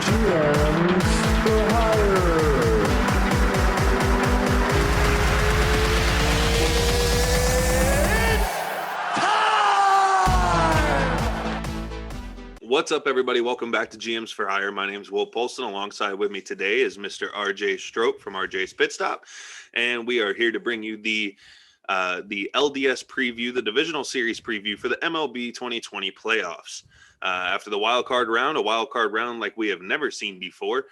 GMs for Hire. What's up, everybody? Welcome back to GMs for Hire. My name is Will Polston. Alongside with me today is Mr. RJ Strope from RJ's Pit Stop, and we are here to bring you the LDS preview, the divisional series preview for the MLB 2020 playoffs. After the wild card round, a wild card round like we have never seen before,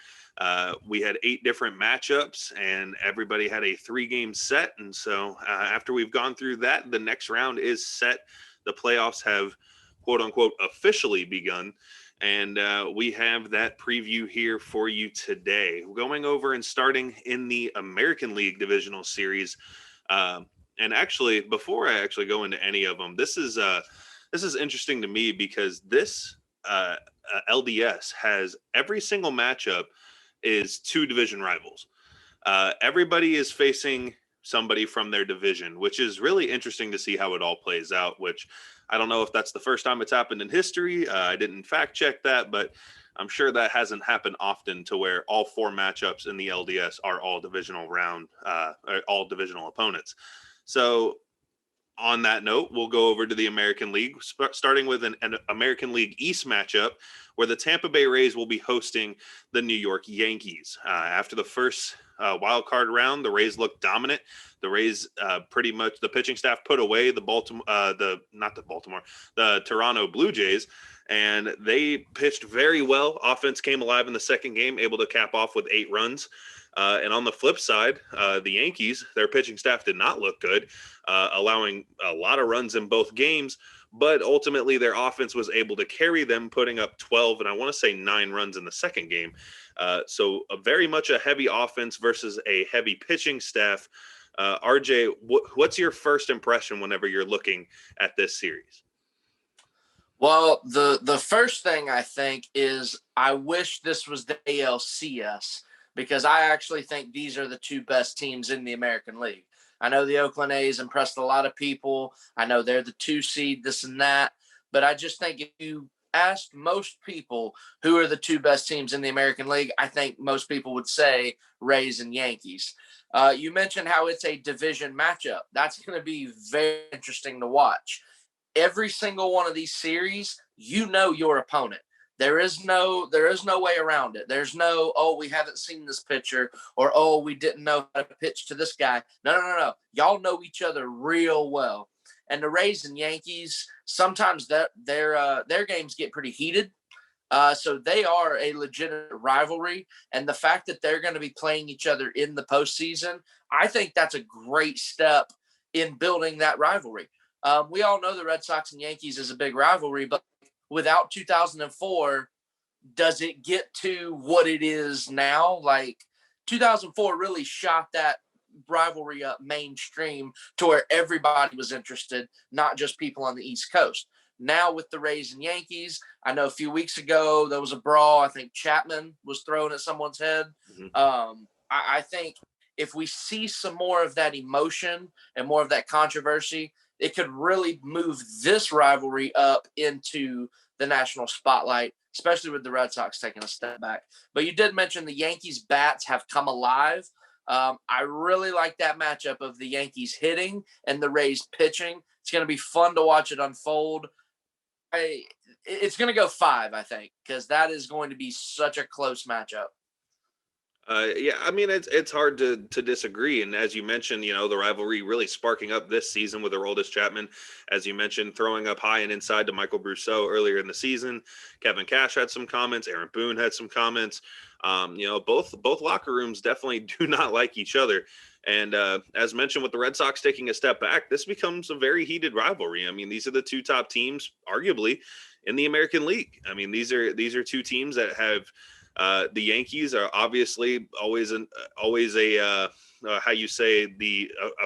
we had 8 different matchups, and everybody had a 3-game set. And so after we've gone through that, the next round is set. The playoffs have quote unquote officially begun, and we have that preview here for you today. We're going over and starting in the American League divisional series. And actually, before I actually go into any of them, this is interesting to me because this LDS has every single matchup is 2 division rivals. Everybody is facing somebody from their division, which is really interesting to see how it all plays out, which I don't know if that's the first time it's happened in history. I didn't fact check that, but I'm sure that hasn't happened often to where all 4 matchups in the LDS are all divisional round, all divisional opponents. So on that note, we'll go over to the American League, starting with an American League East matchup where the Tampa Bay Rays will be hosting the New York Yankees. After the first wild card round, the Rays looked dominant. The Rays pretty much, the pitching staff put away the Toronto Blue Jays, and they pitched very well. Offense came alive in the second game, able to cap off with 8 runs. And on the flip side, the Yankees, their pitching staff did not look good, allowing a lot of runs in both games. But ultimately, their offense was able to carry them, putting up 12 and I want to say 9 runs in the second game. So very much a heavy offense versus a heavy pitching staff. RJ, what's your first impression whenever you're looking at this series? Well, the first thing I think is I wish this was the ALCS, because I actually think these are the 2 best teams in the American League. I know the Oakland A's impressed a lot of people. I know they're the 2 seed, this and that. But I just think if you asked most people who are the 2 best teams in the American League, I think most people would say Rays and Yankees. You mentioned how it's a division matchup. That's going to be very interesting to watch. Every single one of these series, you know your opponent. There is no way around it. There's no, oh, we haven't seen this pitcher, or, oh, we didn't know how to pitch to this guy. No. Y'all know each other real well. And the Rays and Yankees, sometimes their games get pretty heated. So they are a legitimate rivalry. And the fact that they're going to be playing each other in the postseason, I think that's a great step in building that rivalry. We all know the Red Sox and Yankees is a big rivalry, but without 2004, does it get to what it is now? Like 2004 really shot that rivalry up mainstream to where everybody was interested, not just people on the East Coast. Now with the Rays and Yankees, I know a few weeks ago there was a brawl. I think Chapman was thrown at someone's head. Mm-hmm. I think if we see some more of that emotion and more of that controversy, it could really move this rivalry up into the national spotlight, especially with the Red Sox taking a step back. But you did mention the Yankees bats have come alive. I really like that matchup of the Yankees hitting and the Rays pitching. It's going to be fun to watch it unfold. It's going to go 5, I think, because that is going to be such a close matchup. Yeah, I mean, it's hard to disagree. And as you mentioned, the rivalry really sparking up this season with Aroldis Chapman, as you mentioned, throwing up high and inside to Michael Brousseau earlier in the season. Kevin Cash had some comments. Aaron Boone had some comments. Both locker rooms definitely do not like each other. And as mentioned, with the Red Sox taking a step back, this becomes a very heated rivalry. I mean, these are the 2 top teams, arguably, in the American League. I mean, these are 2 teams that have. The Yankees are obviously always a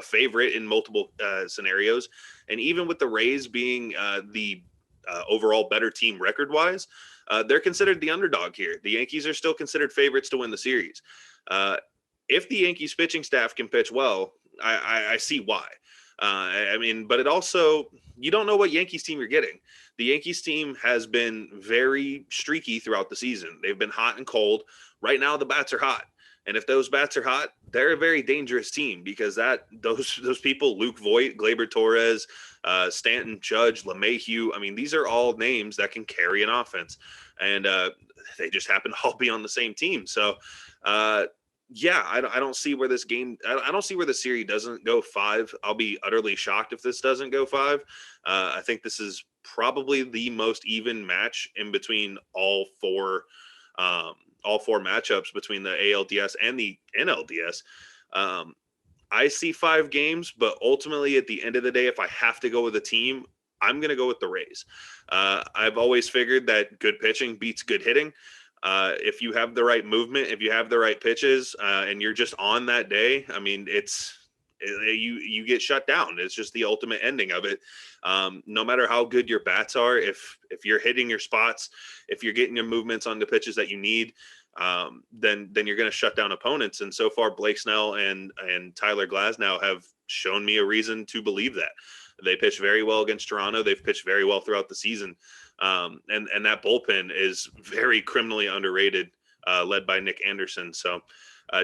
favorite in multiple scenarios, and even with the Rays being the overall better team record-wise, they're considered the underdog here. The Yankees are still considered favorites to win the series. If the Yankees pitching staff can pitch well, I see why. I mean, but it also, you don't know what Yankees team you're getting. The Yankees team has been very streaky throughout the season. They've been hot and cold. Right now, the bats are hot. And if those bats are hot, they're a very dangerous team because those people, Luke Voit, Gleyber Torres, Stanton, Judge, LeMahieu, I mean, these are all names that can carry an offense. And they just happen to all be on the same team. So, yeah, I don't see where this game. I don't see where the series doesn't go 5. I'll be utterly shocked if this doesn't go 5. I think this is probably the most even match in between all four matchups between the ALDS and the NLDS. I see 5 games, but ultimately at the end of the day, if I have to go with a team, I'm going to go with the Rays. I've always figured that good pitching beats good hitting. If you have the right movement, if you have the right pitches, and you're just on that day, I mean, you get shut down. It's just the ultimate ending of it. No matter how good your bats are, if you're hitting your spots, if you're getting your movements on the pitches that you need, then you're going to shut down opponents. And so far, Blake Snell and Tyler Glasnow have shown me a reason to believe that. They pitch very well against Toronto. They've pitched very well throughout the season. And that bullpen is very criminally underrated, led by Nick Anderson. So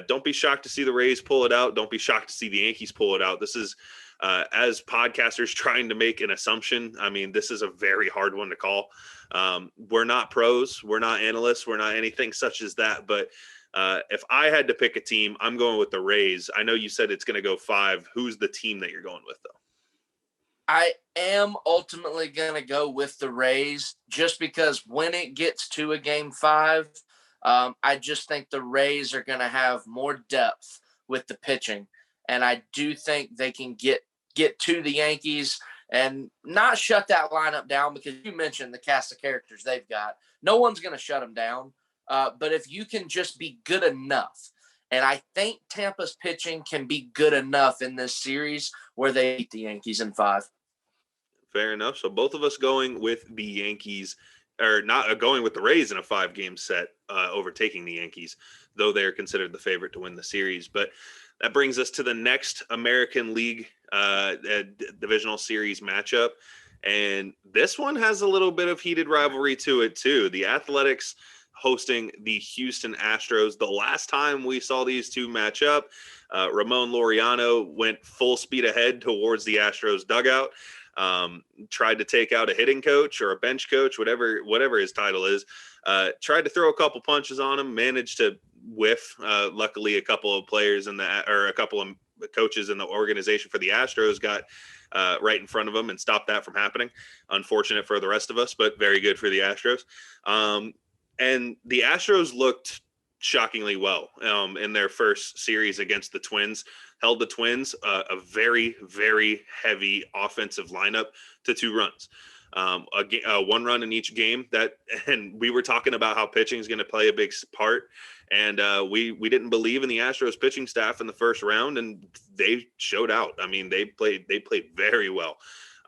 don't be shocked to see the Rays pull it out. Don't be shocked to see the Yankees pull it out. This is, as podcasters trying to make an assumption, I mean, this is a very hard one to call. We're not pros. We're not analysts. We're not anything such as that. But if I had to pick a team, I'm going with the Rays. I know you said it's going to go 5. Who's the team that you're going with, though? I am ultimately going to go with the Rays just because when it gets to a game 5, I just think the Rays are going to have more depth with the pitching. And I do think they can get to the Yankees and not shut that lineup down because you mentioned the cast of characters they've got. No one's going to shut them down. But if you can just be good enough, and I think Tampa's pitching can be good enough in this series where they beat the Yankees in 5. Fair enough. So both of us going with the Yankees, or not going with the Rays in a 5-game set, overtaking the Yankees, though they are considered the favorite to win the series. But that brings us to the next American League divisional series matchup. And this one has a little bit of heated rivalry to it, too. The Athletics hosting the Houston Astros. The last time we saw these two match up, Ramon Laureano went full speed ahead towards the Astros dugout. Tried to take out a hitting coach or a bench coach, whatever his title is, tried to throw a couple punches on him, managed to whiff. Luckily, a couple of players a couple of coaches in the organization for the Astros got right in front of him and stopped that from happening. Unfortunate for the rest of us, but very good for the Astros. And the Astros looked shockingly well in their first series against the Twins. Held the Twins a very, very heavy offensive lineup to 2 runs. 1 run in each game. And we were talking about how pitching is going to play a big part. And we didn't believe in the Astros pitching staff in the first round, and they showed out. I mean, they played very well.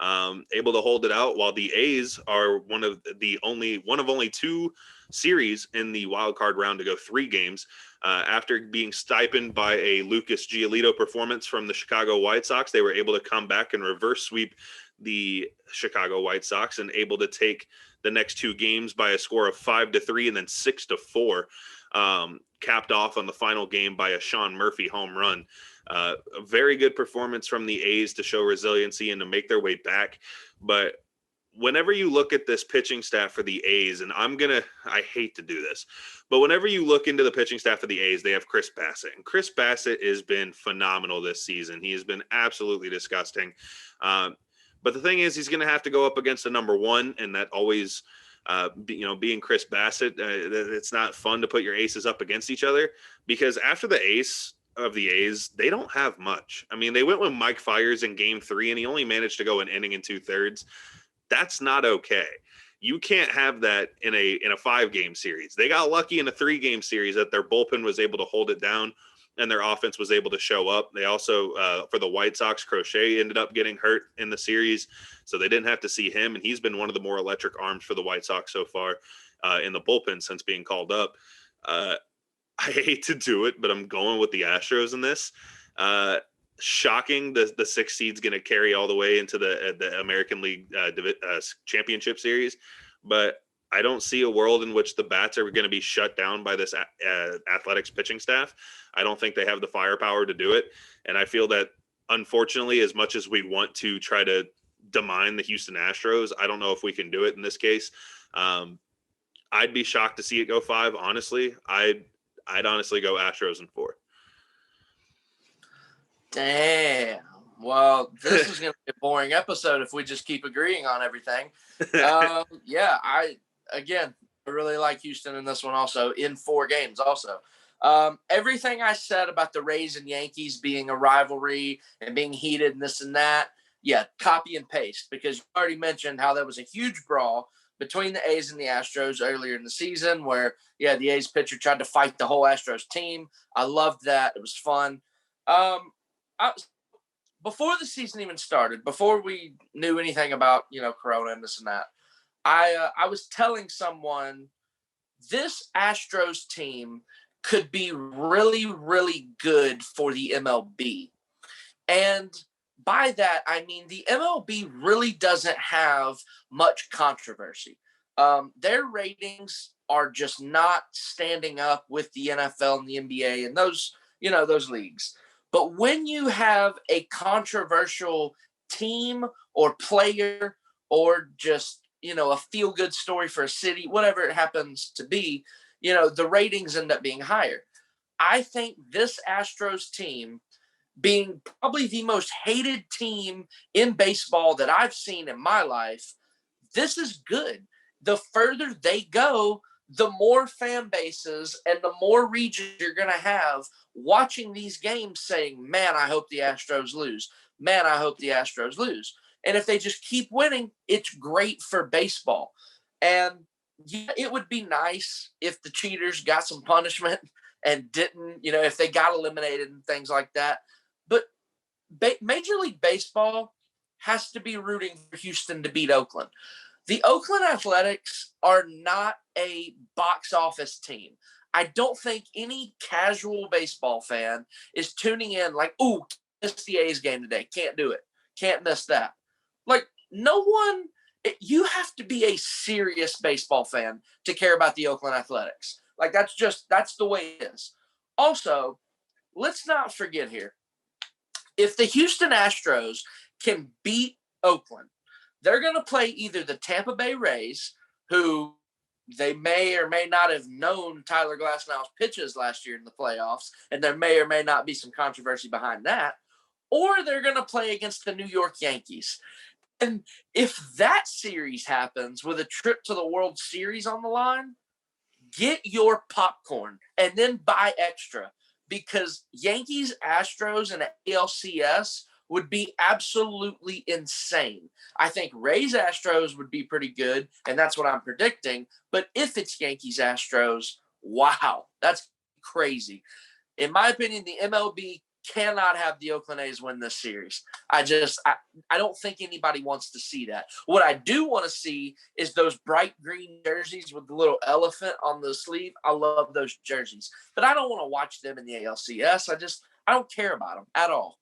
Able to hold it out, while the A's are one of only 2 series in the wild card round to go 3 games. After being stipended by a Lucas Giolito performance from the Chicago White Sox, they were able to come back and reverse sweep the Chicago White Sox and able to take the next 2 games by a score of 5-3 and then 6-4, capped off on the final game by a Sean Murphy home run. A very good performance from the A's to show resiliency and to make their way back. But whenever you look at this pitching staff for the A's, and I hate to do this, but whenever you look into the pitching staff of the A's, they have Chris Bassett. And Chris Bassett has been phenomenal this season. He has been absolutely disgusting. But the thing is, he's going to have to go up against a number 1, and that always, being Chris Bassett, it's not fun to put your aces up against each other, because after the ace of the A's, they don't have much. I mean, they went with Mike Fiers in game 3, and he only managed to go an inning and 2/3. That's not okay. You can't have that in a 5-game series. They got lucky in a 3-game series that their bullpen was able to hold it down and their offense was able to show up. They also, for the White Sox, Crochet ended up getting hurt in the series, so they didn't have to see him, and he's been one of the more electric arms for the White Sox so far in the bullpen since being called up. I hate to do it, but I'm going with the Astros in this. shocking. The 6 seed's going to carry all the way into the American League Championship Series, but I don't see a world in which the bats are going to be shut down by this Athletics pitching staff. I don't think they have the firepower to do it, and I feel that, unfortunately, as much as we want to try to demine the Houston Astros, I don't know if we can do it in this case. I'd be shocked to see it go 5. Honestly, I'd honestly go Astros in 4. Damn. Well, this is going to be a boring episode if we just keep agreeing on everything. Yeah, I really like Houston in this one also, in 4 games also. Everything I said about the Rays and Yankees being a rivalry and being heated and this and that, yeah, copy and paste, because you already mentioned how there was a huge brawl between the A's and the Astros earlier in the season where, yeah, the A's pitcher tried to fight the whole Astros team. I loved that. It was fun. Before the season even started, before we knew anything about, Corona and this and that, I was telling someone this Astros team could be really, really good for the MLB. And by that, I mean the MLB really doesn't have much controversy. Their ratings are just not standing up with the NFL and the NBA and those leagues. But when you have a controversial team or player or just, a feel-good story for a city, whatever it happens to be, the ratings end up being higher. I think this Astros team, being probably the most hated team in baseball that I've seen in my life, this is good. The further they go, the more fan bases and the more regions you're going to have watching these games saying, man, I hope the Astros lose. Man, I hope the Astros lose. And if they just keep winning, it's great for baseball. And yeah, it would be nice if the cheaters got some punishment and didn't, if they got eliminated and things like that. But Major League Baseball has to be rooting for Houston to beat Oakland. The Oakland Athletics are not a box office team. I don't think any casual baseball fan is tuning in like, ooh, miss the A's game today. Can't do it. Can't miss that. Like, no one, you have to be a serious baseball fan to care about the Oakland Athletics. Like, that's the way it is. Also, let's not forget here, if the Houston Astros can beat Oakland, they're going to play either the Tampa Bay Rays, who they may or may not have known Tyler Glasnow's pitches last year in the playoffs, and there may or may not be some controversy behind that, or they're going to play against the New York Yankees. And if that series happens with a trip to the World Series on the line, get your popcorn and then buy extra, because Yankees, Astros, and ALCS would be absolutely insane. I think Rays Astros would be pretty good, and that's what I'm predicting. But if it's Yankees Astros, wow, that's crazy. In my opinion, the MLB cannot have the Oakland A's win this series. I don't think anybody wants to see that. What I do want to see is those bright green jerseys with the little elephant on the sleeve. I love those jerseys, but I don't want to watch them in the ALCS. I don't care about them at all.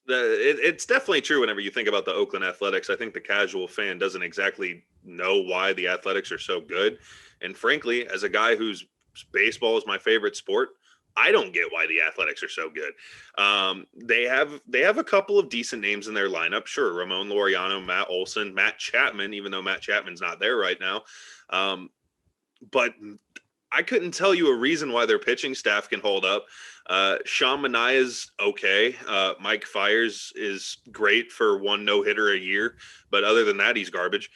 It's definitely true whenever you think about the Oakland Athletics. I think the casual fan doesn't exactly know why the Athletics are so good. And frankly, as a guy whose baseball is my favorite sport, I don't get why the Athletics are so good. They have a couple of decent names in their lineup. Sure, Ramon Laureano, Matt Olson, Matt Chapman, even though Matt Chapman's not there right now. But I couldn't tell you a reason why their pitching staff can hold up. Sean Manaea's okay. Mike Fiers is great for one no-hitter a year, but other than that, he's garbage.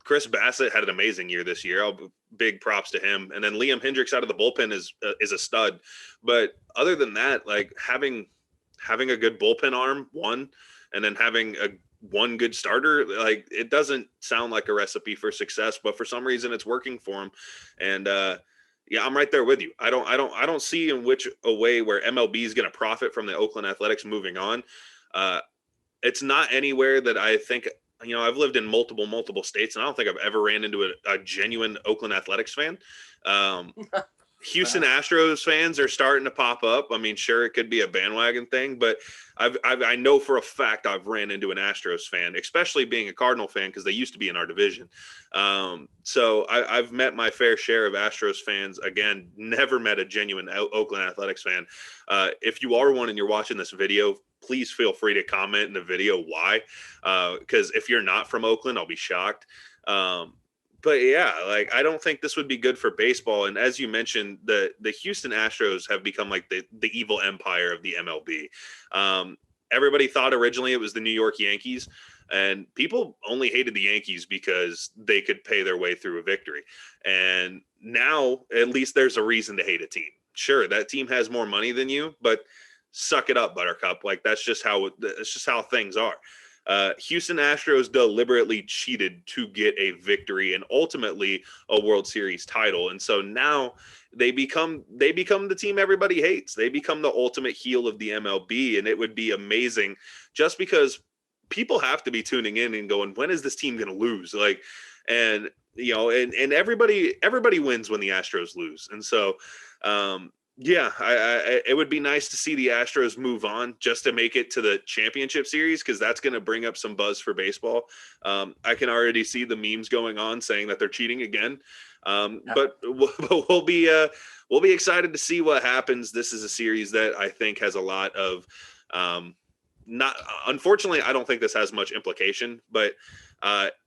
Chris Bassett had an amazing year this year. Big props to him. And then Liam Hendricks out of the bullpen is a stud. But other than that, like having a good bullpen arm, one, and then having one good starter, like it doesn't sound like a recipe for success, but for some reason it's working for him. And yeah, I'm right there with you. I don't see in which a way where MLB is going to profit from the Oakland Athletics moving on. It's not anywhere that I think, I've lived in multiple states, and I don't think I've ever ran into a genuine Oakland Athletics fan. Houston Astros fans are starting to pop up. I mean, sure, it could be a bandwagon thing, but I know for a fact I've ran into an Astros fan, especially being a Cardinal fan because they used to be in our division. So I've met my fair share of Astros fans. Again, never met a genuine Oakland Athletics fan. If you are one and you're watching this video, please feel free to comment in the video why. Because if you're not from Oakland, I'll be shocked. But yeah, like I don't think this would be good for baseball. And as you mentioned, the Houston Astros have become like the evil empire of the MLB. Everybody thought originally it was the New York Yankees, and people only hated the Yankees because they could pay their way through a victory. And now at least there's a reason to hate a team. Sure, that team has more money than you, but suck it up, Buttercup. Like that's just how things are. Houston Astros deliberately cheated to get a victory and ultimately a World Series title. And so now they become the team everybody hates. They become the ultimate heel of the MLB. And it would be amazing just because people have to be tuning in and going, when is this team going to lose? Like, and you know, and everybody wins when the Astros lose. And so, yeah, it would be nice to see the Astros move on just to make it to the championship series because that's going to bring up some buzz for baseball. I can already see the memes going on saying that they're cheating again. But we'll be excited to see what happens. This is a series that I think has a lot of unfortunately, I don't think this has much implication, but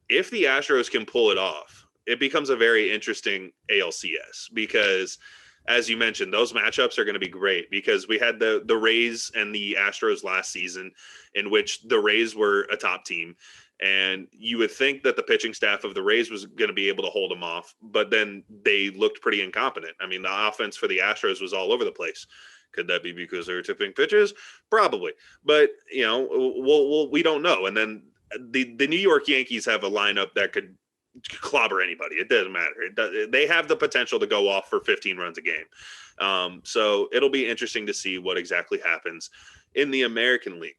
if the Astros can pull it off, it becomes a very interesting ALCS because as you mentioned, those matchups are going to be great because we had the Rays and the Astros last season in which the Rays were a top team. And you would think that the pitching staff of the Rays was going to be able to hold them off, but then they looked pretty incompetent. I mean, the offense for the Astros was all over the place. Could that be because they were tipping pitches? Probably. But, you know, we don't know. And then the New York Yankees have a lineup that could clobber anybody. It doesn't matter. They have the potential to go off for 15 runs a game. So it'll be interesting to see what exactly happens in the American League.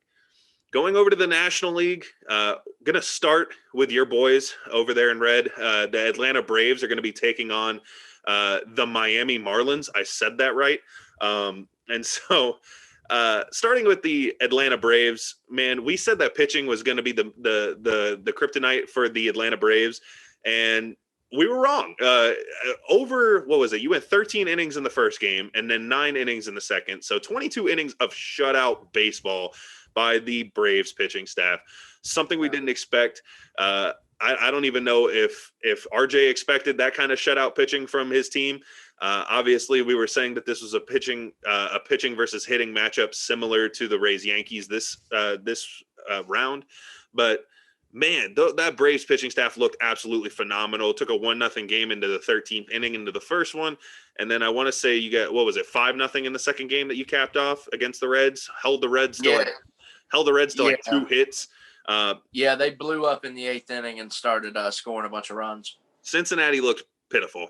Going over to the National League, going to start with your boys over there in red. The Atlanta Braves are going to be taking on the Miami Marlins. I said that right. And so starting with the Atlanta Braves, man, we said that pitching was going to be the kryptonite for the Atlanta Braves. And we were wrong. What was it? You went 13 innings in the first game and then 9 innings in the second. So 22 innings of shutout baseball by the Braves pitching staff. Something we didn't expect. I don't even know if RJ expected that kind of shutout pitching from his team. Obviously, we were saying that this was a pitching versus hitting matchup similar to the Rays Yankees this round. But man, that Braves pitching staff looked absolutely phenomenal. Took a 1-0 game into the 13th inning into the first one. And then I want to say you got, 5-0 in the second game that you capped off against the Reds, held the Reds to like 2 hits. They blew up in the 8th inning and started scoring a bunch of runs. Cincinnati looked pitiful.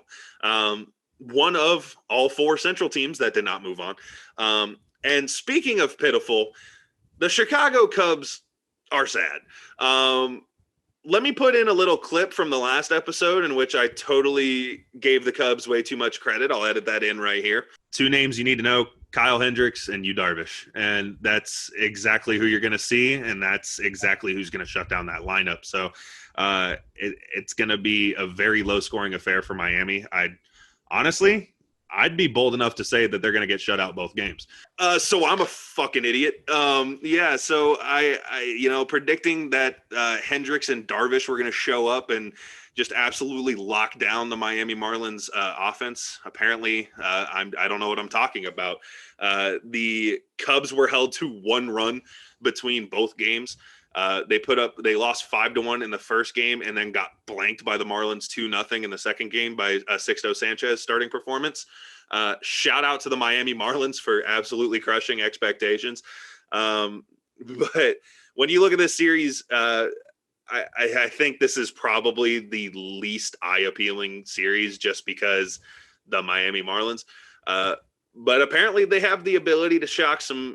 One of all 4 Central teams that did not move on. And speaking of pitiful, the Chicago Cubs are sad. Let me put in a little clip from the last episode in which I totally gave the Cubs way too much credit. I'll edit that in right here. 2 names you need to know, Kyle Hendricks and Yu Darvish. And that's exactly who you're going to see, and that's exactly who's going to shut down that lineup. So it's going to be a very low-scoring affair for Miami. I'd be bold enough to say that they're going to get shut out both games. So I'm a fucking idiot. So I predicting that Hendricks and Darvish were going to show up and just absolutely lock down the Miami Marlins offense. Apparently, I don't know what I'm talking about. The Cubs were held to 1 run between both games. They lost 5-1 in the first game and then got blanked by the Marlins 2-0 in the second game by Sixto Sanchez starting performance. Shout out to the Miami Marlins for absolutely crushing expectations. But when you look at this series, I think this is probably the least eye-appealing series just because the Miami Marlins. But apparently they have the ability to shock some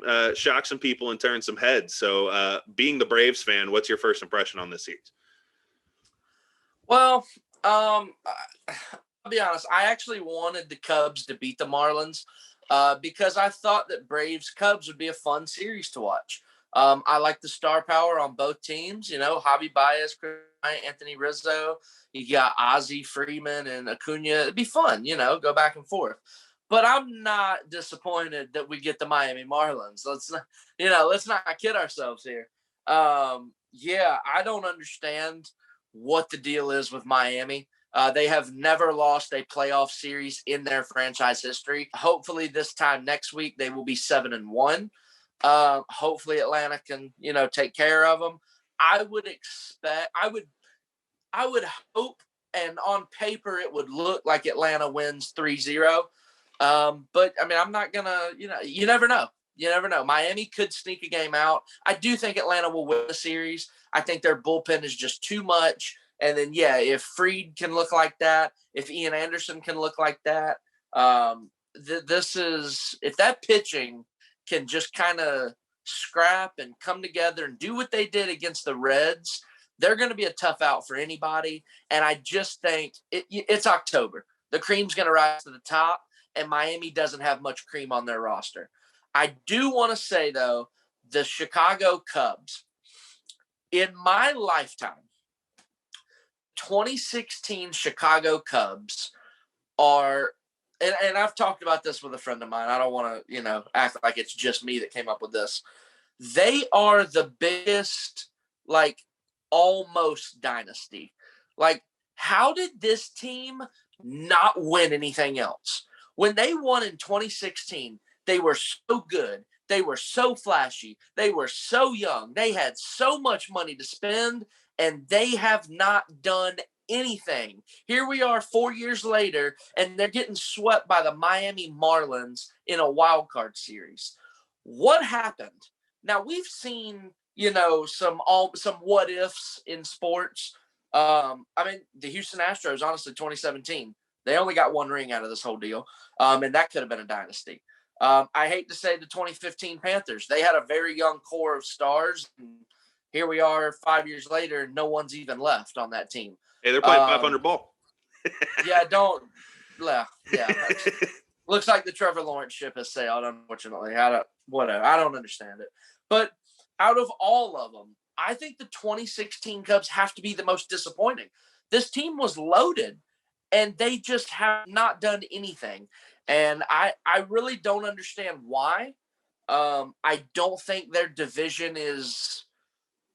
people and turn some heads. So being the Braves fan, what's your first impression on this series? Well, I'll be honest. I actually wanted the Cubs to beat the Marlins because I thought that Braves Cubs would be a fun series to watch. I like the star power on both teams. You know, Javi Baez, Anthony Rizzo. You got Ozzie Freeman and Acuna. It'd be fun, you know, go back and forth. But I'm not disappointed that we get the Miami Marlins. Let's not kid ourselves here. Yeah, I don't understand what the deal is with Miami. They have never lost a playoff series in their franchise history. Hopefully this time next week, they will be 7-1. Hopefully Atlanta can, take care of them. I would hope, and on paper, it would look like Atlanta wins 3-0. But I mean, I'm not gonna, you never know. You never know. Miami could sneak a game out. I do think Atlanta will win the series. I think their bullpen is just too much. And then, yeah, if Fried can look like that, if Ian Anderson can look like that, if that pitching can just kind of scrap and come together and do what they did against the Reds, they're going to be a tough out for anybody. And I just think it's October. The cream's going to rise to the top, and Miami doesn't have much cream on their roster. I do want to say, though, the Chicago Cubs, in my lifetime, 2016 Chicago Cubs are, and I've talked about this with a friend of mine. I don't want to, act like it's just me that came up with this. They are the biggest, almost dynasty. How did this team not win anything else? When they won in 2016, they were so good. They were so flashy. They were so young. They had so much money to spend, and they have not done anything. Here we are 4 years later, and they're getting swept by the Miami Marlins in a wild card series. What happened? Now, we've seen, some what ifs in sports. The Houston Astros, honestly, 2017, they only got one ring out of this whole deal, and that could have been a dynasty. I hate to say the 2015 Panthers. They had a very young core of stars, and here we are 5 years later, and no one's even left on that team. Hey, they're playing 500 ball. Yeah, looks like the Trevor Lawrence ship has sailed, unfortunately. I don't understand it. But out of all of them, I think the 2016 Cubs have to be the most disappointing. This team was loaded, and they just have not done anything. And I really don't understand why. I don't think their division is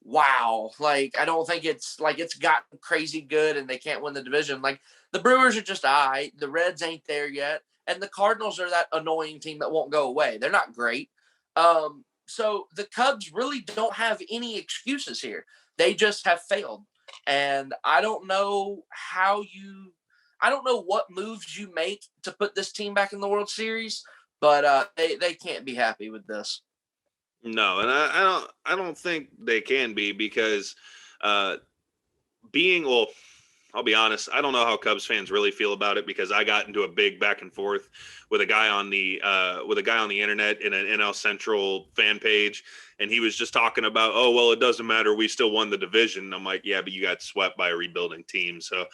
wow. I don't think it's gotten crazy good and they can't win the division. The Brewers are just all right. The Reds ain't there yet. And the Cardinals are that annoying team that won't go away. They're not great. So the Cubs really don't have any excuses here. They just have failed. And I don't know what moves you make to put this team back in the World Series, but they can't be happy with this. No, and I don't think they can be because I'll be honest, I don't know how Cubs fans really feel about it because I got into a big back and forth with a guy on the internet in an NL Central fan page, and he was just talking about, oh well, it doesn't matter, we still won the division. I'm like, yeah, but you got swept by a rebuilding team. So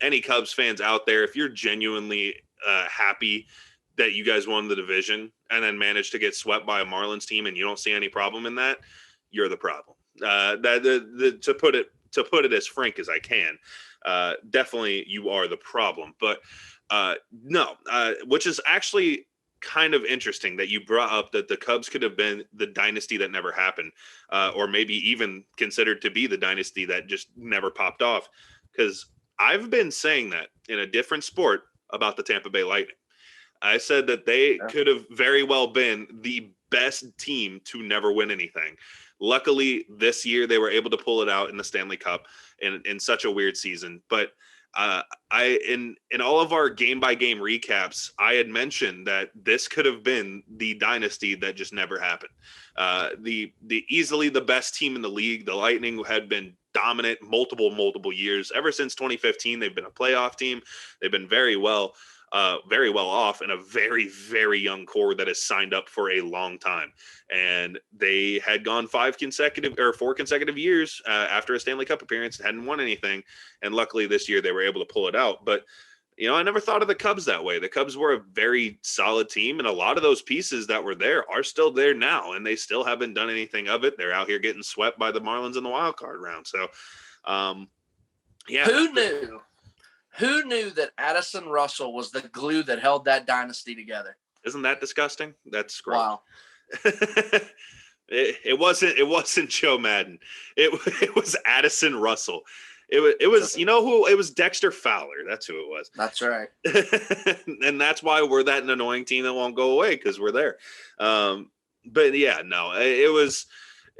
any Cubs fans out there, if you're genuinely happy that you guys won the division and then managed to get swept by a Marlins team and you don't see any problem in that, you're the problem. To put it as frank as I can, definitely you are the problem. But no, which is actually kind of interesting that you brought up that the Cubs could have been the dynasty that never happened, or maybe even considered to be the dynasty that just never popped off. Because I've been saying that in a different sport about the Tampa Bay Lightning. I said that they could have very well been the best team to never win anything. Luckily, this year they were able to pull it out in the Stanley Cup in such a weird season. But in all of our game-by-game recaps, I had mentioned that this could have been the dynasty that just never happened. The easily the best team in the league, the Lightning, had been dominant multiple years. Ever since 2015, they've been a playoff team. They've been very well off in a very, very young core that has signed up for a long time. And they had gone 4 consecutive years after a Stanley Cup appearance, hadn't won anything. And luckily this year they were able to pull it out. But, I never thought of the Cubs that way. The Cubs were a very solid team, and a lot of those pieces that were there are still there now, and they still haven't done anything of it. They're out here getting swept by the Marlins in the wild card round. So, yeah. Who knew that Addison Russell was the glue that held that dynasty together? Isn't that disgusting? That's gross. Wow. It wasn't Joe Madden. It was Addison Russell. It was who it was. Dexter Fowler. That's who it was. That's right. And that's why we're that an annoying team that won't go away, because we're there. But yeah, no,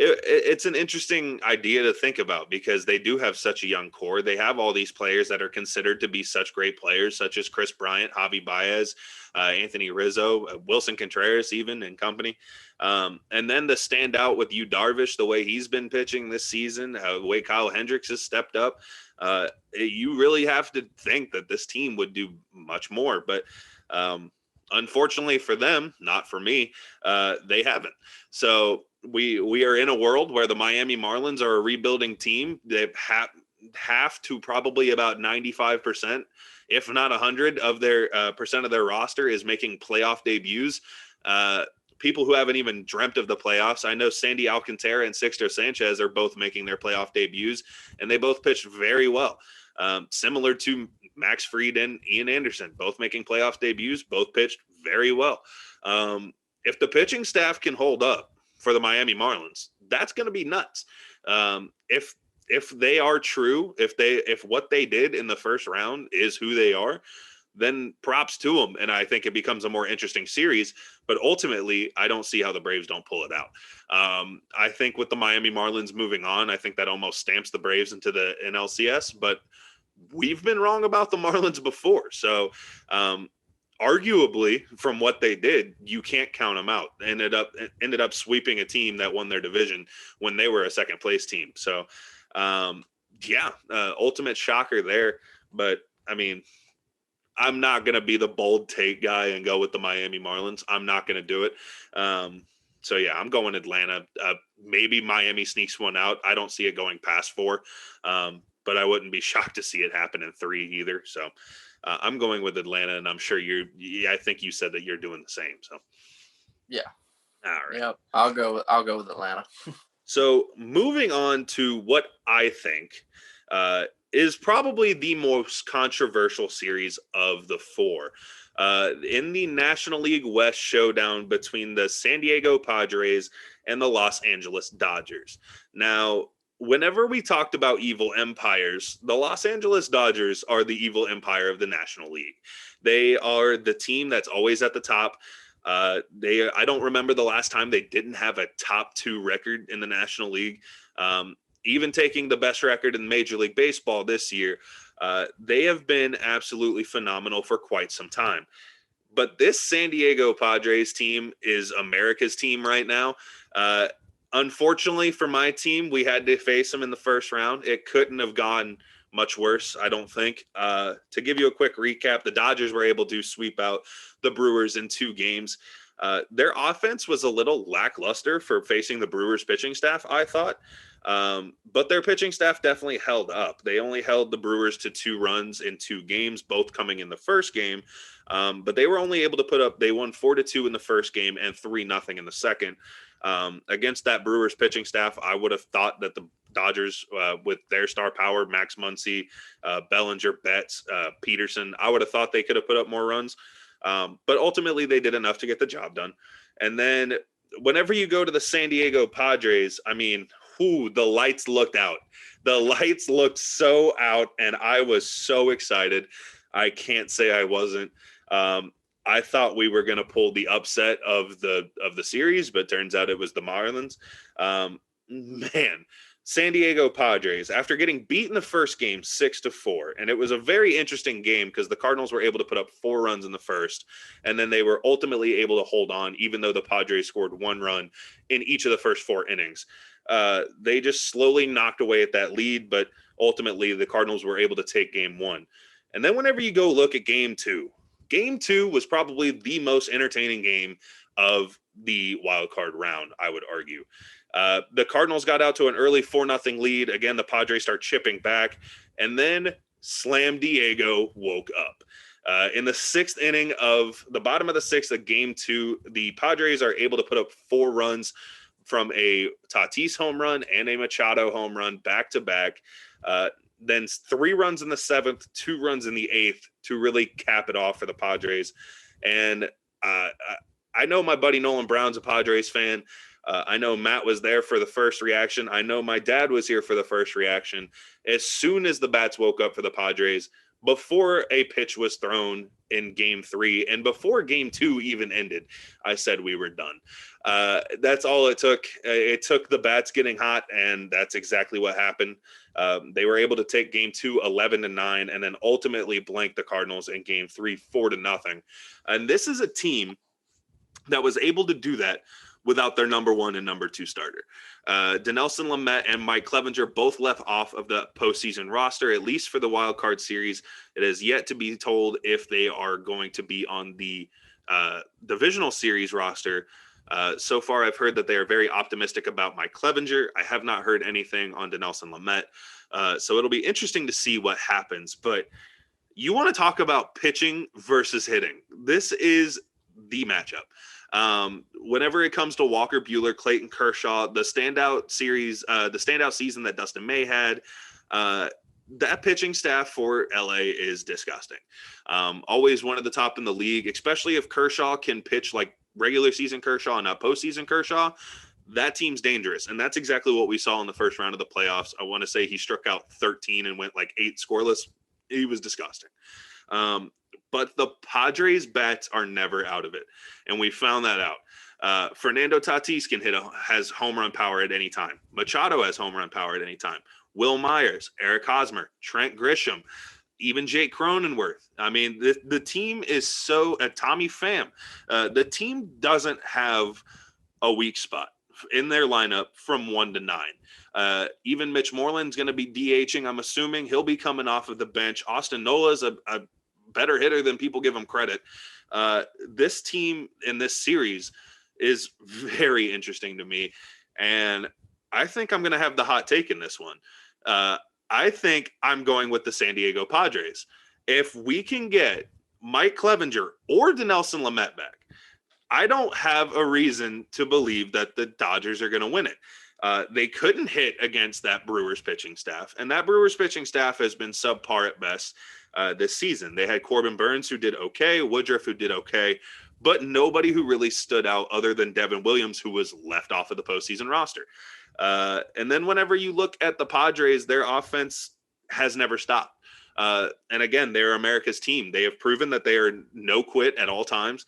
it's an interesting idea to think about, because they do have such a young core. They have all these players that are considered to be such great players, such as Chris Bryant, Javi Baez, Anthony Rizzo, Wilson Contreras, even, and company. And then to stand out with Yu Darvish, the way he's been pitching this season, the way Kyle Hendricks has stepped up, you really have to think that this team would do much more. But unfortunately for them, not for me, they haven't. So we are in a world where the Miami Marlins are a rebuilding team. They have to probably about 95%, if not 100 of their percent of their roster is making playoff debuts. People who haven't even dreamt of the playoffs. I know Sandy Alcantara and Sixto Sanchez are both making their playoff debuts, and they both pitched very well. Similar to Max Fried and Ian Anderson, both making playoff debuts, both pitched very well. If the pitching staff can hold up for the Miami Marlins, that's going to be nuts. If they are true, if what they did in the first round is who they are, then props to them. And I think it becomes a more interesting series, but ultimately I don't see how the Braves don't pull it out. I think with the Miami Marlins moving on, I think that almost stamps the Braves into the NLCS, but we've been wrong about the Marlins before. So, arguably from what they did, you can't count them out. Ended up sweeping a team that won their division when they were a second place team. So, ultimate shocker there, but I mean, I'm not going to be the bold take guy and go with the Miami Marlins. I'm not going to do it. So yeah, I'm going Atlanta. Maybe Miami sneaks one out. I don't see it going past 4. But I wouldn't be shocked to see it happen in 3 either. So I'm going with Atlanta, and I'm sure I think you said that you're doing the same. So yeah. All right. Yep. I'll go with Atlanta. So moving on to what I think is probably the most controversial series of the 4. In the National League West showdown between the San Diego Padres and the Los Angeles Dodgers. Now, whenever we talked about evil empires, the Los Angeles Dodgers are the evil empire of the National League. They are the team that's always at the top. I don't remember the last time they didn't have a top 2 record in the National League. Even taking the best record in Major League Baseball this year, they have been absolutely phenomenal for quite some time. But this San Diego Padres team is America's team right now. Unfortunately for my team, we had to face them in the first round. It couldn't have gone much worse, I don't think. To give you a quick recap, the Dodgers were able to sweep out the Brewers in 2 games. Their offense was a little lackluster for facing the Brewers pitching staff, I thought. But their pitching staff definitely held up. They only held the Brewers to 2 runs in 2 games, both coming in the first game. But they were only able to they won 4-2 in the first game and 3-0 in the second. Against that Brewers pitching staff, I would have thought that the Dodgers, with their star power, Max Muncy, Bellinger, Betts, Peterson, I would have thought they could have put up more runs. But ultimately they did enough to get the job done. And then whenever you go to the San Diego Padres, I mean, the lights looked out. The lights looked so out, and I was so excited. I can't say I wasn't. I thought we were going to pull the upset of the series, but turns out it was the Marlins. Man, San Diego Padres, after getting beat in the first game 6-4, and it was a very interesting game because the Cardinals were able to put up 4 runs in the first, and then they were ultimately able to hold on, even though the Padres scored 1 run in each of the first 4 innings. They just slowly knocked away at that lead, but ultimately the Cardinals were able to take game 1. And then whenever you go look at game 2 was probably the most entertaining game of the wild card round, I would argue. The Cardinals got out to an early 4-0 lead. Again, the Padres start chipping back, and then Slam Diego woke up. In the sixth inning of the bottom of the sixth of game 2, the Padres are able to put up 4 runs from a Tatis home run and a Machado home run back to back. Then 3 runs in the 7th, 2 runs in the 8th to really cap it off for the Padres. And I know my buddy Nolan Brown's a Padres fan. I know Matt was there for the first reaction. I know my dad was here for the first reaction. As soon as the bats woke up for the Padres, before a pitch was thrown in game 3 and before game 2 even ended, I said we were done. That's all it took. It took the bats getting hot, and that's exactly what happened. They were able to take game 2 11-9 and then ultimately blank the Cardinals in game 3 4-0. And this is a team that was able to do that without their number 1 and number 2 starter. Dinelson Lamet and Mike Clevenger both left off of the postseason roster, at least for the wild card series. It is yet to be told if they are going to be on the divisional series roster. So far, I've heard that they are very optimistic about Mike Clevenger. I have not heard anything on Dinelson Lamet. So it'll be interesting to see what happens. But you want to talk about pitching versus hitting. This is the matchup. Whenever it comes to Walker Buehler, Clayton Kershaw, the standout season that Dustin May had, that pitching staff for LA is disgusting. Always one of the top in the league, especially if Kershaw can pitch like regular season Kershaw and not postseason Kershaw. That team's dangerous. And that's exactly what we saw in the first round of the playoffs. I want to say he struck out 13 and went like 8 scoreless. He was disgusting. But the Padres bats are never out of it. And we found that out. Fernando Tatis has home run power at any time. Machado has home run power at any time. Will Myers, Eric Hosmer, Trent Grisham, even Jake Cronenworth. I mean, the team is so Tommy Pham. The team doesn't have a weak spot in their lineup from 1 to 9. Even Mitch Moreland's going to be DHing. I'm assuming he'll be coming off of the bench. Austin Nola's a better hitter than people give him credit. This team in this series is very interesting to me. And I think I'm going to have the hot take in this one. I think I'm going with the San Diego Padres. If we can get Mike Clevenger or Dinelson Lamet back, I don't have a reason to believe that the Dodgers are going to win it. They couldn't hit against that Brewers pitching staff, and that Brewers pitching staff has been subpar at best this season. They had Corbin Burns, who did okay, Woodruff, who did okay, but nobody who really stood out other than Devin Williams, who was left off of the postseason roster. And then whenever you look at the Padres, their offense has never stopped. And again, they're America's team. They have proven that they are no quit at all times.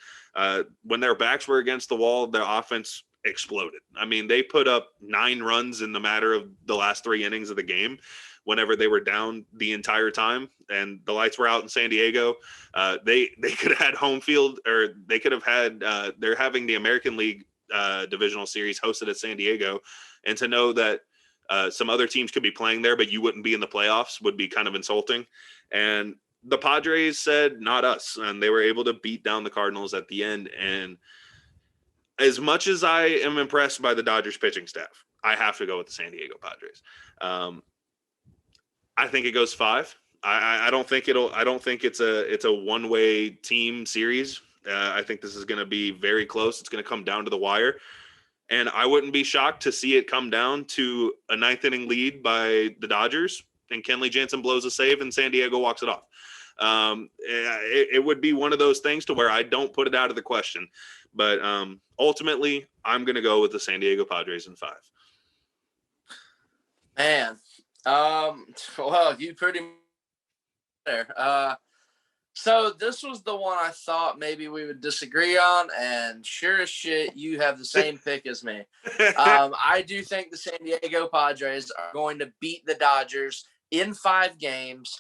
When their backs were against the wall, their offense exploded. I mean, they put up 9 runs in the matter of the last 3 innings of the game whenever they were down the entire time and the lights were out in San Diego. They could have had home field, or they could have had, they're having the American League divisional series hosted at San Diego. And to know that some other teams could be playing there, but you wouldn't be in the playoffs would be kind of insulting. And the Padres said, not us. And they were able to beat down the Cardinals at the end. And as much as I am impressed by the Dodgers pitching staff, I have to go with the San Diego Padres. I think it goes 5. I don't think it's a one-way team series. I think this is going to be very close. It's going to come down to the wire. And I wouldn't be shocked to see it come down to a 9th inning lead by the Dodgers and Kenley Jansen blows a save and San Diego walks it off. It would be one of those things to where I don't put it out of the question. But ultimately, I'm going to go with the San Diego Padres in 5. Man, well, you pretty much there. So this was the one I thought maybe we would disagree on, and sure as shit, you have the same pick as me. I do think the San Diego Padres are going to beat the Dodgers in 5 games.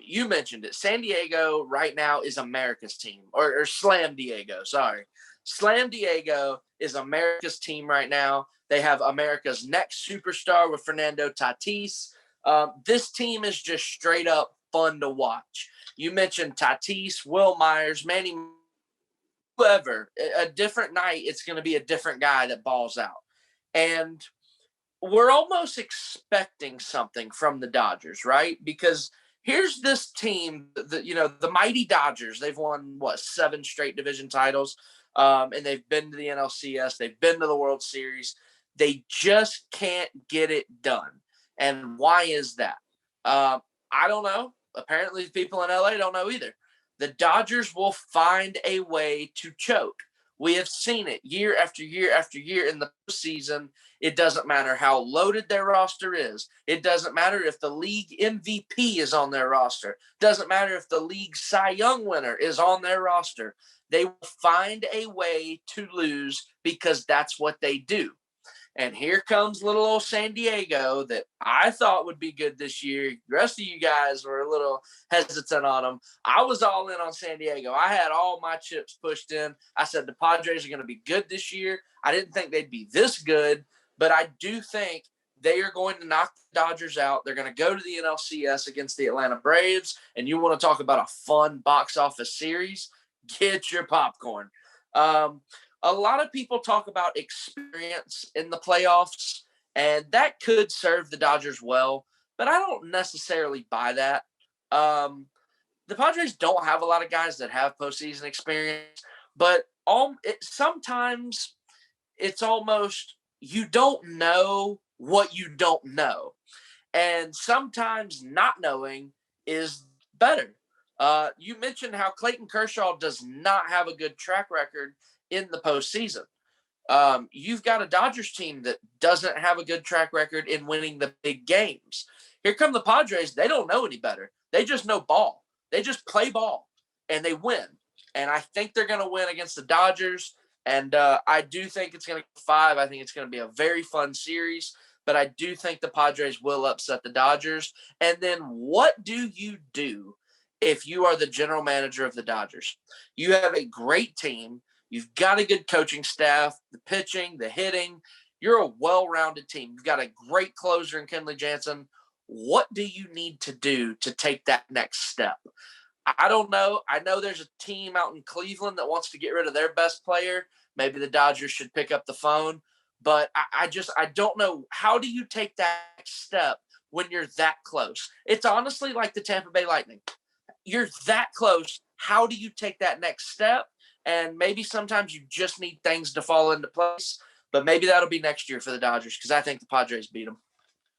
You mentioned it. San Diego right now is America's team, or Slam Diego, sorry. Slam Diego is America's team right now. They have America's next superstar with Fernando Tatis. This team is just straight up fun to watch. You mentioned Tatis, Will Myers, Manny, whoever. A different night, it's going to be a different guy that balls out. And we're almost expecting something from the Dodgers, right? Because here's this team, the mighty Dodgers. They've won 7 straight division titles, and they've been to the NLCS. They've been to the World Series. They just can't get it done. And why is that? I don't know. Apparently, people in LA don't know either. The Dodgers will find a way to choke. We have seen it year after year after year in the postseason. It doesn't matter how loaded their roster is. It doesn't matter if the league MVP is on their roster. It doesn't matter if the league Cy Young winner is on their roster. They will find a way to lose because that's what they do. And here comes little old San Diego that I thought would be good this year. The rest of you guys were a little hesitant on them. I was all in on San Diego. I had all my chips pushed in. I said the Padres are going to be good this year. I didn't think they'd be this good, but I do think they are going to knock the Dodgers out. They're going to go to the NLCS against the Atlanta Braves. And you want to talk about a fun box office series? Get your popcorn. A lot of people talk about experience in the playoffs, and that could serve the Dodgers well, but I don't necessarily buy that. The Padres don't have a lot of guys that have postseason experience, but sometimes it's almost you don't know what you don't know, and sometimes not knowing is better. You mentioned how Clayton Kershaw does not have a good track record in the postseason. You've got a Dodgers team that doesn't have a good track record in winning the big games. Here come the Padres. They don't know any better. They just know ball. They just play ball, and they win. And I think they're going to win against the Dodgers. And I do think it's going to go 5. I think it's going to be a very fun series. But I do think the Padres will upset the Dodgers. And then what do you do if you are the general manager of the Dodgers? You have a great team. You've got a good coaching staff, the pitching, the hitting. You're a well-rounded team. You've got a great closer in Kenley Jansen. What do you need to do to take that next step? I don't know. I know there's a team out in Cleveland that wants to get rid of their best player. Maybe the Dodgers should pick up the phone. But I don't know. How do you take that next step when you're that close? It's honestly like the Tampa Bay Lightning. You're that close. How do you take that next step? And maybe sometimes you just need things to fall into place. But maybe that'll be next year for the Dodgers because I think the Padres beat them.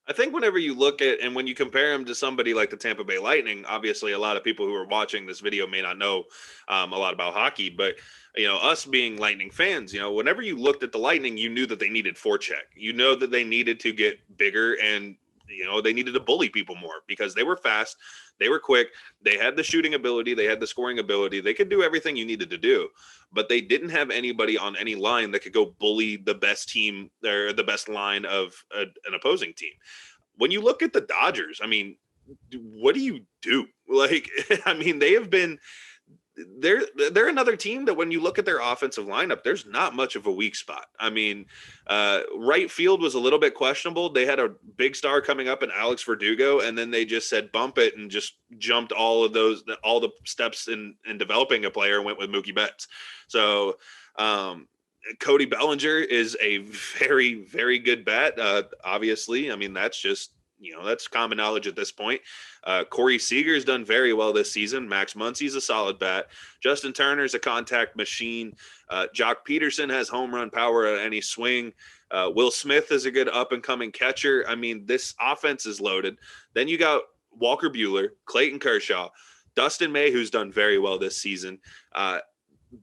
I think whenever you look at and when you compare him to somebody like the Tampa Bay Lightning, obviously a lot of people who are watching this video may not know a lot about hockey, but us being Lightning fans, whenever you looked at the Lightning, you knew that they needed forecheck. You know that they needed to get bigger and they needed to bully people more because they were fast, they were quick, they had the shooting ability, they had the scoring ability, they could do everything you needed to do, but they didn't have anybody on any line that could go bully the best team or the best line of an opposing team. When you look at the Dodgers, I mean, what do you do? Like, I mean, they have been they're another team that when you look at their offensive lineup, there's not much of a weak spot. I mean, right field was a little bit questionable. They had a big star coming up in Alex Verdugo, and then they just said bump it and just jumped all the steps in developing a player and went with Mookie Betts. So Cody Bellinger is a very, very good bat. Obviously, I mean, that's just, that's common knowledge at this point. Corey Seager's done very well this season. Max Muncy's a solid bat. Justin Turner's a contact machine. Jock Peterson has home run power at any swing. Will Smith is a good up-and-coming catcher. I mean, this offense is loaded. Then you got Walker Buehler, Clayton Kershaw, Dustin May, who's done very well this season.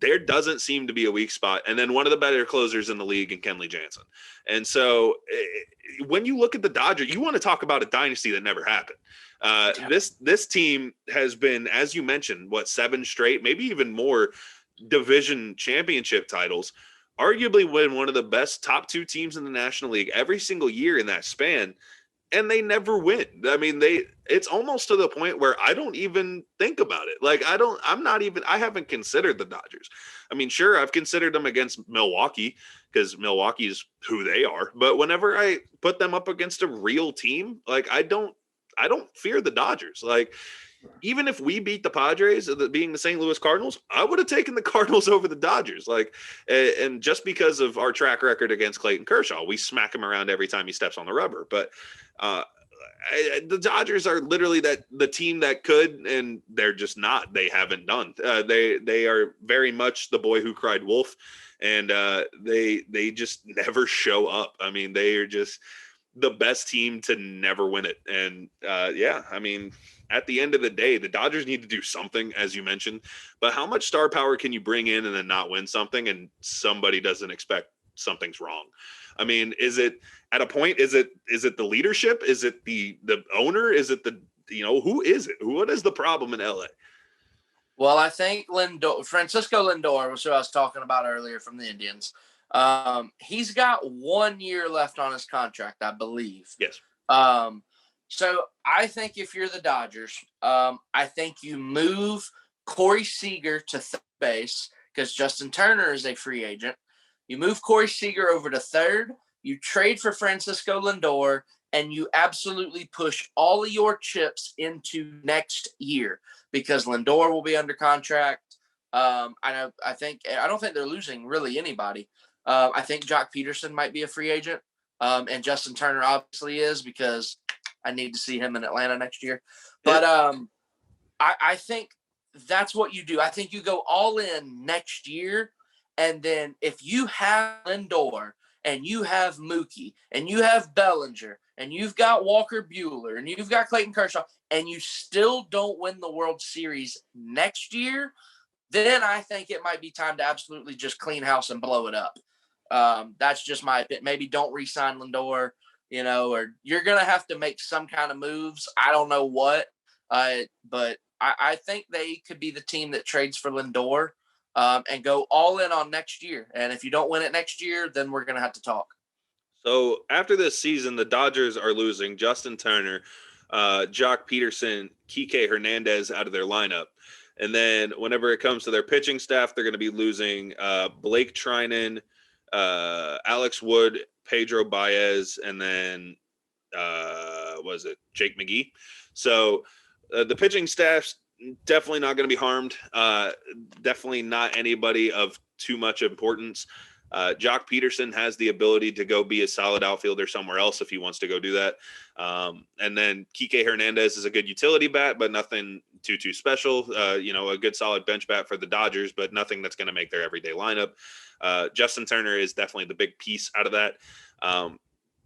There doesn't seem to be a weak spot. And then one of the better closers in the league in Kenley Jansen. And so when you look at the Dodgers, you want to talk about a dynasty that never happened. This team has been, as you mentioned, 7 straight, maybe even more division championship titles, arguably been one of the best top 2 teams in the National League every single year in that span. And they never win. I mean, it's almost to the point where I don't even think about it. Like, I haven't considered the Dodgers. I mean, sure, I've considered them against Milwaukee because Milwaukee is who they are. But whenever I put them up against a real team, like, I don't fear the Dodgers. Like, even if we beat the Padres, being the St. Louis Cardinals, I would have taken the Cardinals over the Dodgers. Like, and just because of our track record against Clayton Kershaw, we smack him around every time he steps on the rubber. But the Dodgers are literally the team that could, and they're just not. They haven't done. They are very much the boy who cried wolf, and they just never show up. I mean, they are just the best team to never win it. And yeah, I mean, at the end of the day, the Dodgers need to do something, as you mentioned. But how much star power can you bring in and then not win something, and somebody doesn't expect something's wrong? I mean, is it at a point? Is it the leadership? Is it the owner? Is it who is it? What is the problem in LA? Well, I think Francisco Lindor was who I was talking about earlier from the Indians. He's got 1 year left on his contract, I believe. Yes. So I think if you're the Dodgers, I think you move Corey Seager to third base because Justin Turner is a free agent. You move Corey Seager over to third. You trade for Francisco Lindor, and you absolutely push all of your chips into next year because Lindor will be under contract. I don't think they're losing really anybody. I think Jock Peterson might be a free agent, and Justin Turner obviously is because I need to see him in Atlanta next year. But I think that's what you do. I think you go all in next year, and then if you have Lindor and you have Mookie and you have Bellinger and you've got Walker Buehler and you've got Clayton Kershaw and you still don't win the World Series next year, then I think it might be time to absolutely just clean house and blow it up. That's just my opinion. Maybe don't re-sign Lindor, or you're going to have to make some kind of moves. I don't know what, but I think they could be the team that trades for Lindor and go all in on next year. And if you don't win it next year, then we're going to have to talk. So after this season, the Dodgers are losing Justin Turner, Jock Peterson, Kike Hernandez out of their lineup. And then whenever it comes to their pitching staff, they're going to be losing Blake Trinan, Alex Wood, Pedro Baez, and then Jake McGee. So the pitching staff's definitely not going to be harmed. Definitely not anybody of too much importance. Jock Peterson has the ability to go be a solid outfielder somewhere else if he wants to go do that. And then Kike Hernandez is a good utility bat, but nothing too special. A good solid bench bat for the Dodgers, but nothing that's going to make their everyday lineup. Justin Turner is definitely the big piece out of that.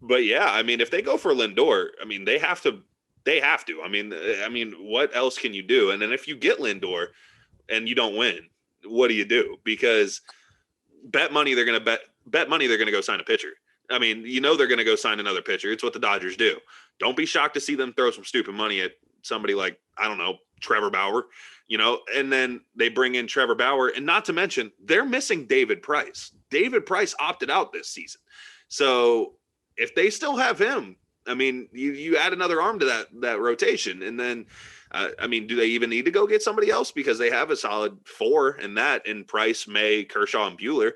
But yeah, I mean, if they go for Lindor, I mean, they have to. I mean, what else can you do? And then if you get Lindor and you don't win, what do you do? Because bet money they're going to go sign a pitcher. I mean, they're going to go sign another pitcher. It's what the Dodgers do. Don't be shocked to see them throw some stupid money at somebody like, I don't know, Trevor Bauer, and then they bring in Trevor Bauer. And not to mention, they're missing David Price. David Price opted out this season. So if they still have him, I mean, you add another arm to that rotation. And then, do they even need to go get somebody else? Because they have a solid four in Price, May, Kershaw, and Buehler.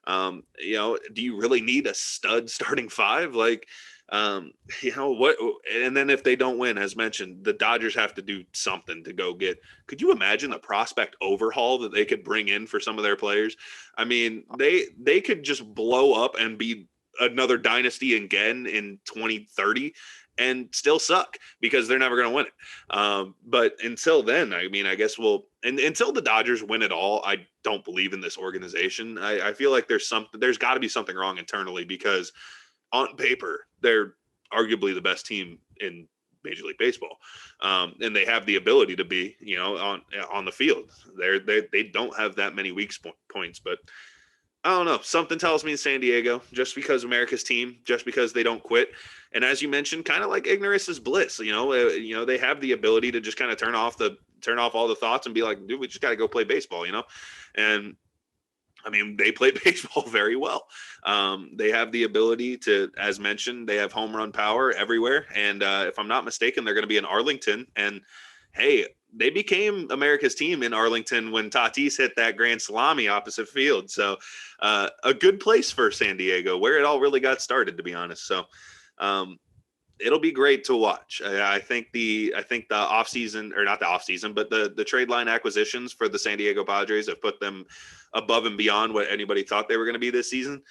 Do you really need a stud starting five? Like, what? And then if they don't win, as mentioned, the Dodgers have to do something to go get. Could you imagine the prospect overhaul that they could bring in for some of their players? I mean, they could just blow up and be another dynasty again in 2030 and still suck because they're never going to win it. But until then, I mean, I guess until the Dodgers win it all, I don't believe in this organization. I feel like there's got to be something wrong internally because on paper, they're arguably the best team in Major League Baseball. And they have the ability to be, on the field. They don't have that many weak points, but I don't know. Something tells me in San Diego, just because America's team, just because they don't quit. And as you mentioned, kind of like ignorance is bliss. They have the ability to just kind of turn off all the thoughts and be like, dude, we just got to go play baseball, And I mean, they play baseball very well. They have the ability to, as mentioned, they have home run power everywhere. And if I'm not mistaken, they're going to be in Arlington. And hey, they became America's team in Arlington when Tatis hit that grand salami opposite field. So a good place for San Diego, where it all really got started, to be honest. So it'll be great to watch. I think the offseason, or not the offseason, but the trade line acquisitions for the San Diego Padres have put them above and beyond what anybody thought they were going to be this season.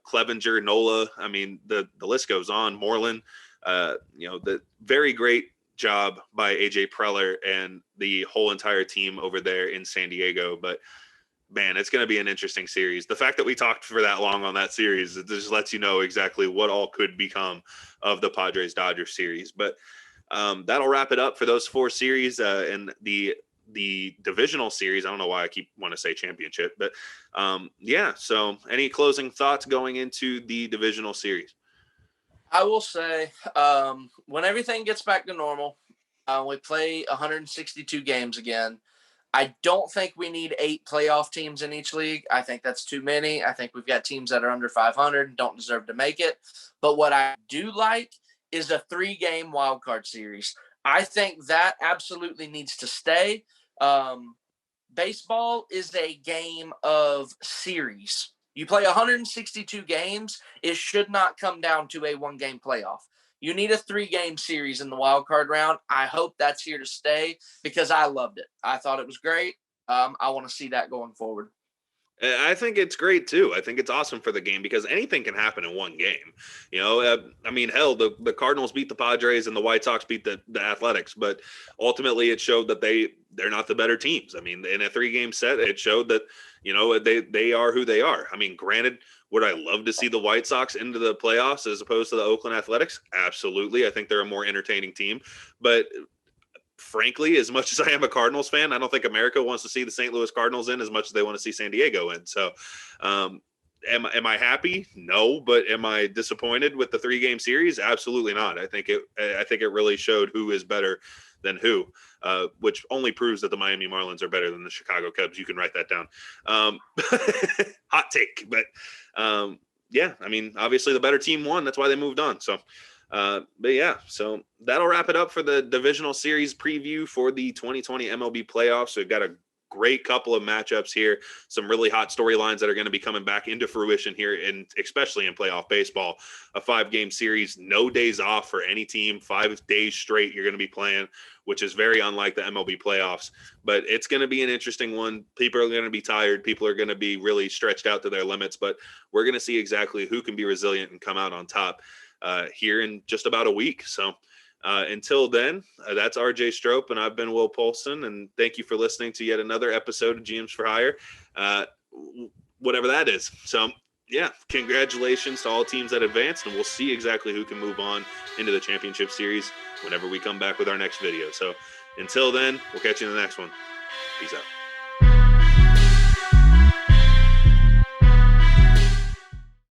Clevenger, Nola, I mean, the list goes on. Moreland. the very great job by AJ Preller and the whole entire team over there in San Diego. But man, it's going to be an interesting series. The fact that we talked for that long on that series, it just lets you know exactly what all could become of the Padres-Dodgers series. But that'll wrap it up for those 4 series and the divisional series. I don't know why I keep want to say championship, but so any closing thoughts going into the divisional series? I will say when everything gets back to normal, we play 162 games again. I don't think we need 8 playoff teams in each league. I think that's too many. I think we've got teams that are under 500 and don't deserve to make it. But what I do like is a 3-game wildcard series. I think that absolutely needs to stay. Baseball is a game of series. You play 162 games. It should not come down to a 1-game playoff. You need a 3-game series in the wild card round. I hope that's here to stay because I loved it. I thought it was great. I want to see that going forward. I think it's great too. I think it's awesome for the game because anything can happen in one game. Hell, the Cardinals beat the Padres and the White Sox beat the Athletics, but ultimately it showed that they're not the better teams. I mean, in a 3-game set, it showed that, they are who they are. I mean, granted, would I love to see the White Sox into the playoffs as opposed to the Oakland Athletics? Absolutely. I think they're a more entertaining team, but frankly, as much as I am a Cardinals fan, I don't think America wants to see the St. Louis Cardinals in as much as they want to see San Diego in. So, am I happy? No, but am I disappointed with the 3-game series? Absolutely not. I think it really showed who is better than who, which only proves that the Miami Marlins are better than the Chicago Cubs. You can write that down. Hot take, but obviously the better team won. That's why they moved on. So. So that'll wrap it up for the divisional series preview for the 2020 MLB playoffs. We've got a great couple of matchups here, some really hot storylines that are going to be coming back into fruition here, and especially in playoff baseball. A 5-game series, no days off for any team, 5 days straight you're going to be playing, which is very unlike the MLB playoffs. But it's going to be an interesting one. People are going to be tired. People are going to be really stretched out to their limits, but we're going to see exactly who can be resilient and come out on top here in just about a week. So until then, that's RJ Strope, and I've been Will Polston, and thank you for listening to yet another episode of GMs for Hire, whatever that is. So congratulations to all teams that advanced, and we'll see exactly who can move on into the championship series whenever we come back with our next video. So until then, we'll catch you in the next one. Peace out.